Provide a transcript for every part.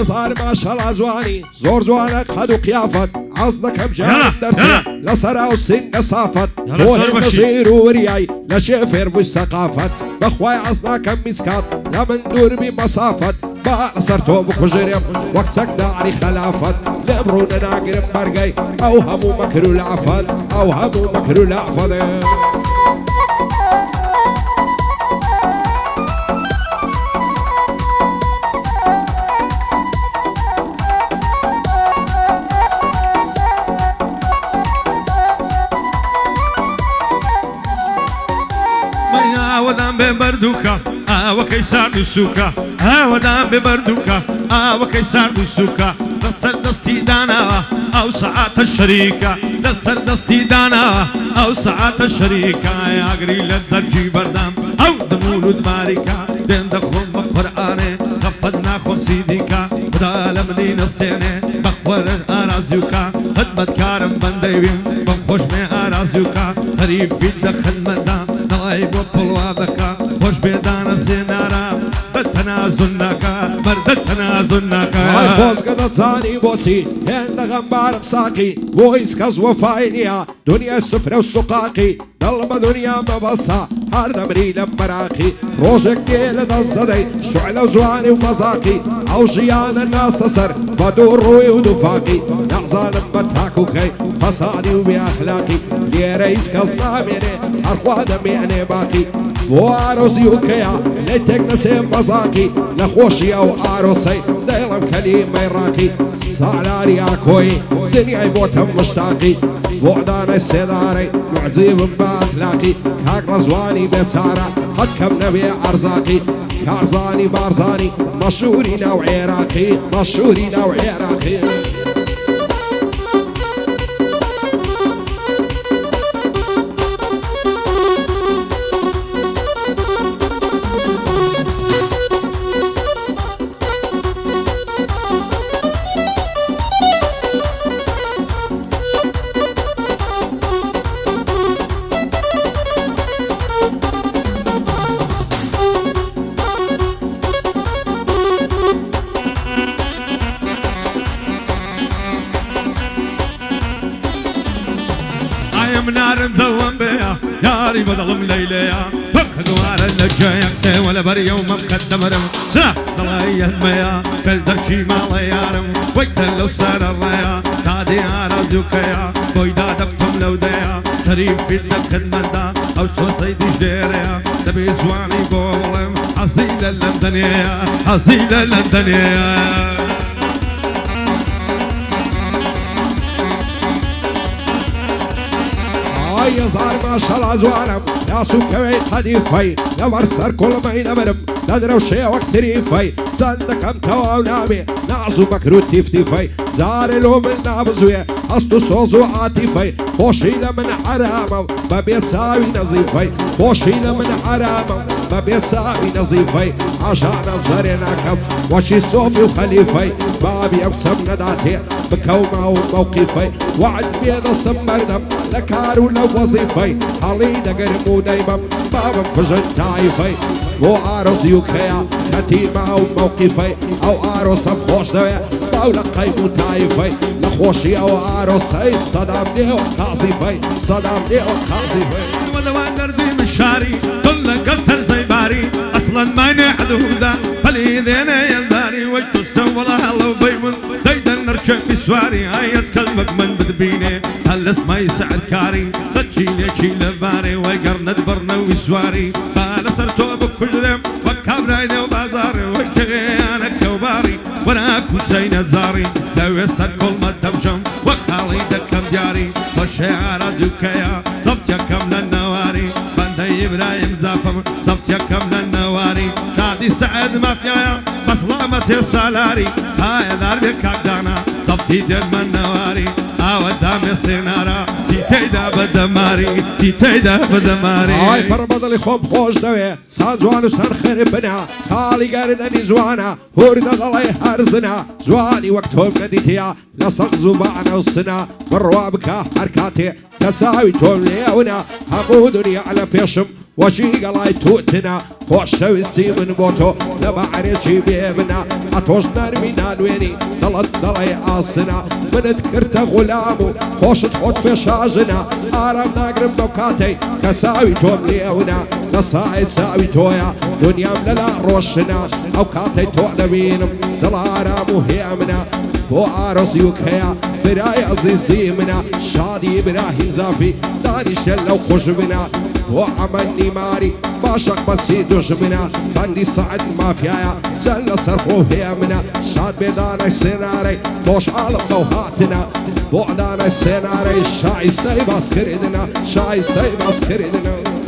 يظهر ما شاء الله زواني زور زوانك خدو قيافت عصدك بجانب درسي لسرا والسن صافت بوهي نشير ورياي لشفر بالثقافت بخواي عصدك مسكات لمن دور بمصافت بقى صرتو بكجرم وقت سكنا علي خلافت لمرونا ناقرم برقاي او همو مكرو العفل او همو مكرو العفل ودان ببردوكا وكيسار دوسوكا ودان ببردوكا وكيسار دوسوكا دستر دستي دانا او ساعات الشريكة دستر دستي دانا او ساعات الشريكة يا قريل الدرجي بردام او دمولود ماريكا بين دخون بقرآني خفدنا خوف سيديكا ودا لمني نستيني بخور ارازيوكا خدمت كارم بنديوين بمخوش مي ارازيوكا غريب في دخل مدام نغايب وطلوابك خوش بيدانا سينارا تنازلناكا مرد تنازلناكا هاي فوز قد تزاني بوسي هند غمبار مساقي بويس كز وفاينيا دنيا السفرة والسقاقي ظلمة دنيا مبسطة هار دمري لمراقي روجك ديل دزددي شعلة وزواني ومزاقي او جيان الناس تصر فدور روي ودفاقي نعزان بتاكوكي فصادي وبأخلاقي لي رئيس كزنا مني أرخوانا معني باقي وعروسي وكيا ليتك نسيم مزاقي لخوشي او عروسي دايلم كلمة راقي سالاري اكوي دنيا يبوتهم مشتاقي وعدان السداري معزيب باخلاقي كاك رزواني بيتسارة حكم نبي عرزاقي كارزاني بارزاني مشهوري نوع عراقي مشهوري نوع عراقي منار مذوم بيا ياري بضلم ليليا فخدوار النجايا ولا بريوم مقدم رم سلاح ضلايا ميا كالدرشي مالا يارم ويت لو سار الريا تادي عرضوكيا بويدا دكتم لو ديا تريب في الدخل مدا او صوصي ديجيريا تبي زواني بولم حصيل اللندنيا حصيل اللندنيا يظهر ما شاء الله زوانم يا سكويت حديفي يا مرسر كل ما ينمرم ندرو شي وقت ريفي صندق ام تواو نامي نعزو مكروت تفتيفي زار لهم النابزوية أصدو صوزو عاطفي خوشينا من حرامم ما بيتساوي نظيفي خوشينا من حرامم ما بيتساوي نظيفي عشان نظرناكم وشي صوفي وخليفي بابي أقسم نداتي بكومة وموقفي وعد بين الصمردم لكارو لو وظيفي حالي دقرمو دايما بابا فجن تايفي و عروس يوكيا كتيمة وموقفي او عروس بخوش دوية ستاولة قيمو تايفي نخوشي او عروسي صدام ديو قاصفي صدام ديو قاصفي ودوان دردي مشاري كل قتل زي باري اصلا ما نحدودا فليدين يلداري ويتستو ولا هلو بيمن دايدا نرجع بسواري هايت كلمك من بدبيني هل اسمه يسعد كاري تجيلي جيل باري ويقرن دبرنا وسواري بالا سرتو بكجرم وكابريني وبازاري وكيانا كوباري وانا كل زينة زاري لو يسر كل ما تمشم وكالي دكم دياري وشعر دوكيا ضفتيا كم للنواري بندي ابراهيم زافم ضفتيا كم للنواري نادي سعد مافيا بصلامة السالاري هاي ضربي كاكدانا ضفتي دل من نواري ودام السنارة تيتيدا بدماري تيتيدا بدماري هاي فرمض اللي خوب خوش دوي سان زوانو سان خربنا خالي قاردني زوانا هورد الله هرزنا زواني وقتهم نديتيا لصق زبانا وصنا مروابك حركاتي تساوي توم ليونا همو دنيا على فيشم وشي قلاي توتنا خوش شوستي من بوتو لبعريشي بيبنا عطوش نرمينا الويني ضلي عاصنا من ذكرت غلامو خوش تحط بشاجنا عرب نقرب نوكاتي كساوي توم ليونا نصاعد ساوي تويا دنيا مللا روشنا او كاتي تو دبينم دلارا مهيمنا بو عروس يوكيا براي عزيزي منا شادي ابراهيم زافي دانش لو خوش منا وعملني ماري باشق بسي دجمنا بندي صعد مافيايا سل صرفو هيمنا شاد بيدانا السيناري بوش عالق وهاتنا بوعدانا السيناري شايستي باس كردنا شايستي باس كردنا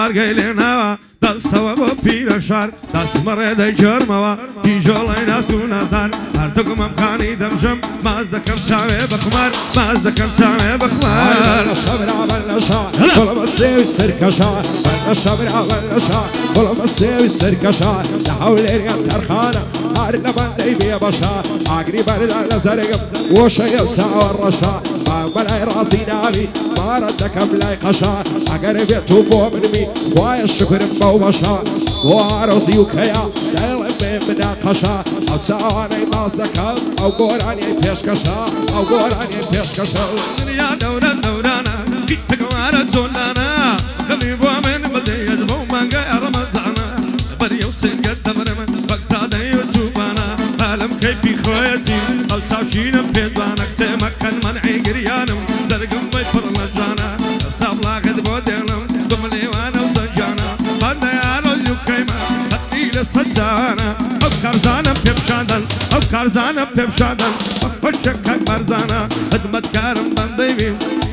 Bargailena, das sawabo pirashar, das mareda jarmawa, tijola nas kunatar, artukum amkani damsham, mazda kam sawe bakhmar, mazda kam sawe bakhmar. الشبرا والنشا كل ما تسوي السركشا الشبرا والنشا كل ما تسوي السركشا لحول اليوم ترخانة عارنا بندي بيا بشا عقري برد على زرقم وشيء وساوى الرشا بلاي راسي نابي ما ردكم لاي قشا عقري بيتوبو منمي خوايا الشكر مبوبشا وعروسي وكيا دايلم من قشا او ساواني مازدكم او قوراني بيشكشا او قوراني بيشكشا يا دوران دورانا تكوارا زولانا خليبوا من بدي يجبوا من غير رمضانا بدي يوصل قد مرمى بقصاد يوتيوبانا عالم كيفي خويتي او ساوشينا بيضانك سمك كان منعي قريانم درقم بيفر مجانا صابلا قد بودينم دملي وانا وزنجانا بعد يا رجل كيما خطي للسجانا افكار زانا بيبشادن افكار زانا بيبشادن وشكك برزانا خدمت كارم بنديبي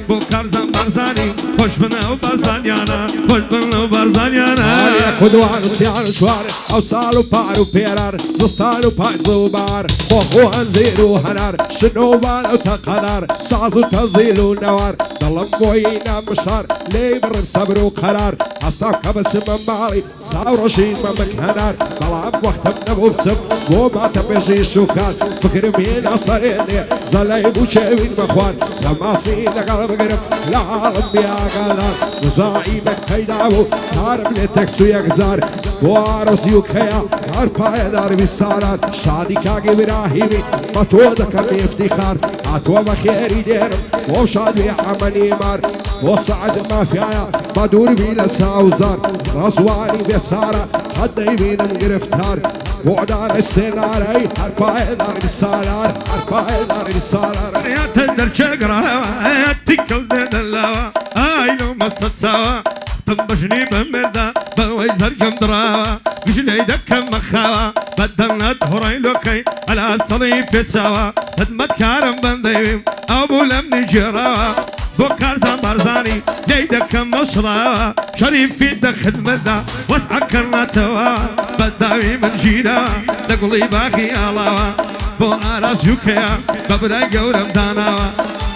بوكار زان برزاني خوش بنا وبرزانيانا خوش بنا وبرزانيانا كدوان سيان شوار او سالو بارو بيرار زستالو بايزو بار خوخو انزيرو هنار شنوبان او تقدر سازو تنزيلو نوار ضلم موينا مشار ليبر بصبر وقرار اصلاف كبس من بالي ساوروشين من مكهنار طلعب وقت نبو بسم وما تبيجي شوكات فكر مين اصريني زلايب وشاوين مخوان لما سينا قلب قرب العالم بيا قلال وزاعيمك هيداو هارب لتكسو يكزار بوارس يوكيا هاربايا دار بالسارات شادي كاقي براهيمي مطودك بافتخار عطوة بخيري ديرم وشاد عملي مار وصعد ما فيها بدور بيلا ساوزار رسواني بسارة حد يمين مقرفتار بعدان السيناري هاربايا دار بالسارات هاربايا دار بالسارات يا تندر شقرا يا تكل دلاوا ايلو مستسوا تنبشني بمدا بويزر كم دراوا قشلي دكم مخاوا بدلنا دهورين لوكي على الصليب تساوا هدمت كارم بنديم ابو لمني جراوا بوكار زمبرزاني جيدك مصراوا شريف في دك خدمتنا واسعى كرنا توا بداوي من جينا دقلي باقي علاوا بو عراس يوكيا ببدا قورم داناوا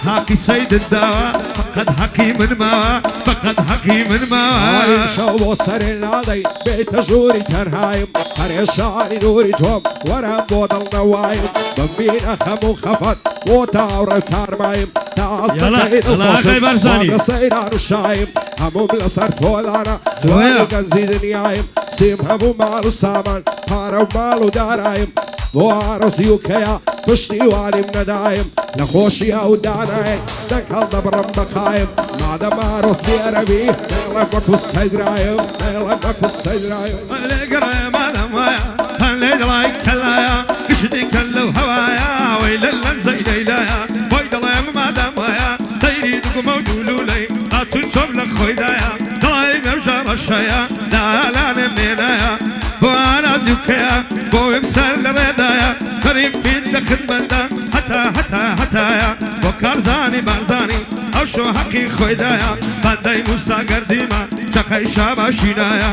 حقي سيد الدواء فقد حقي من ماوا فقد حقي من ماوا شو وصر النادي بيت جوري تنهايم هريشاني نوري توم ورم بودل نوايم بمبين أخم وخفت وتاور تارمايم يلا يلا أخي برزاني وقصيران الشايم هموم لصر تولانا سوال كنزيد نيايم سيم هموم مالو سامان هارو مالو دارايم وعروس يوكيا تشتي واني من دايم لخوشي او داناي دكال دبرم بخايم بعد ما عروس ديربي لك السيد رايم لك السيد رايم اللي قرايم انا مايا اللي دلايك كلايا قشدي كلو هوايا ويل اللنزي ليلايا ويدلايم ما دمايا تيريدك موجولو لي اتنشوف لك خويدايا دلايم يمشار الشايا لا لا نمنينايا وانا زيوكيا بو يمسر لردايا قريب بيدك خدمتا حتى يا کارزانی بارزانی او شو حقی خوی دایا بندای موسا گردیما چقای شاباشی دایا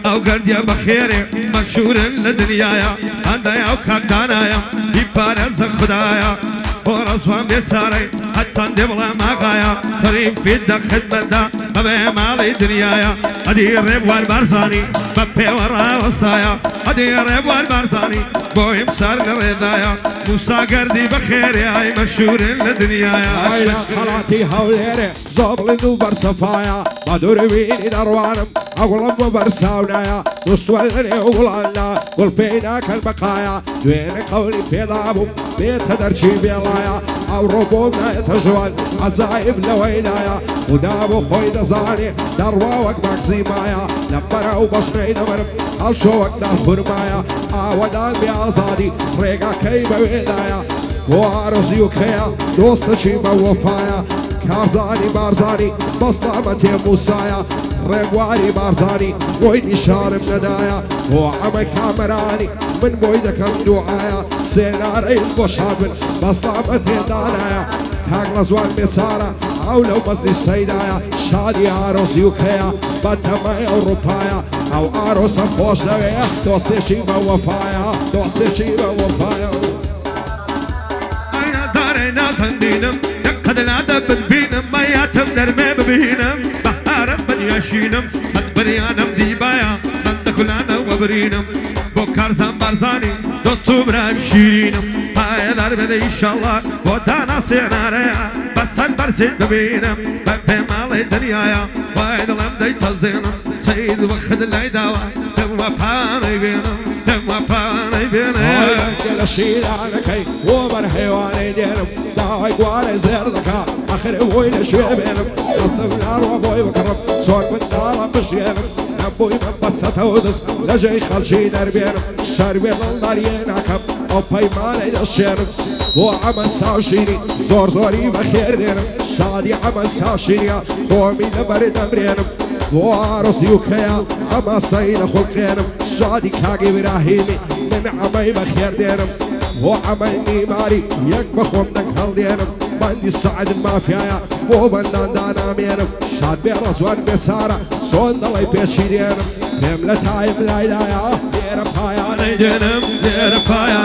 او گردیا بخیره مشهور لدنیایا بندای او کاکدانایا بیپارز خدایا ورسوان بيساري حتى دبلا ما غايا صريف في الدق خدمة دا ببي مالي دنيايا هدي الرب والبرزاني ببي ورا وصايا هدي الرب والبرزاني بوي مسار الرضايا موسى قردي بخير يا مشهور للدنيايا هاي لا خلاتي هوليري زوبل دوبر صفايا ما دور بيني دروانم أقول أم برساونايا نستولني وغلانا والبيناك البقايا دوين قولي في ضابو بيت درشي بيلايا أو ربونا يتجوال عزايب لوينايا ودابو خوي دزاني دروا وقمك زيمايا نبرا وبشني نمرم هالشو وقدار فرمايا آودان بيازادي ريقا كيبا ويدايا وارزي وكيا دوست شيما وفايا كارزاني بارزاني بصلامتي موسايا رقواري بارزاني ويدي شارم ندايا وعمي كامراني من بويدك دعايا سيناري البوشابن بصلامتي دانايا كاغلا زوان بيسارة او لو بزدي السيدايا شادي عروسي وكيا باتماي اوروبايا او عروسا خوش دويا دوستي شيما وفايا دوستي شيما وفايا انا دارينا زندينم قد لا دبت بينم ما ياتم نرمي ببينم بحارم بدياشينم قد بريانم ديبايا قد كلانا وبرينم بوكار زنبارزاني دوستو برايم شيرينم هاي دربدي ان شاء الله ودانا سيناريا بس البرزين ببينم ببي مالي دنيايا وايد لمدي تلزينم سيد وخد العداوة دم وفاني بينم دم وفاني بينم هاي كل شيء لعنكي ومن حيواني دينم داوي قوالي زردكا اخر ويل شوي بينم اصطف نار وابوي بكرم صوت من نار بشينم ابوي من بطسة ودس لجي خلشي دربينم شربي النار ينعكم او باي مالي دشينم وعمل ساوشيني زور زوري بخير دينم شادي عمل ساوشيني قومي لبرد امرينم وعروسي وكيا عما صيد خلقينم شادي كاقي براهيمي من عمي بخير دينم وعملني ماري يكبخ ومنك هل دينم بندي السعد المافيايا وبندان دانا مينم شاد بيرزوان بسارة صون دلي بيشي دينم كملة تايم لايدايا ديرم بايا ديرم بايا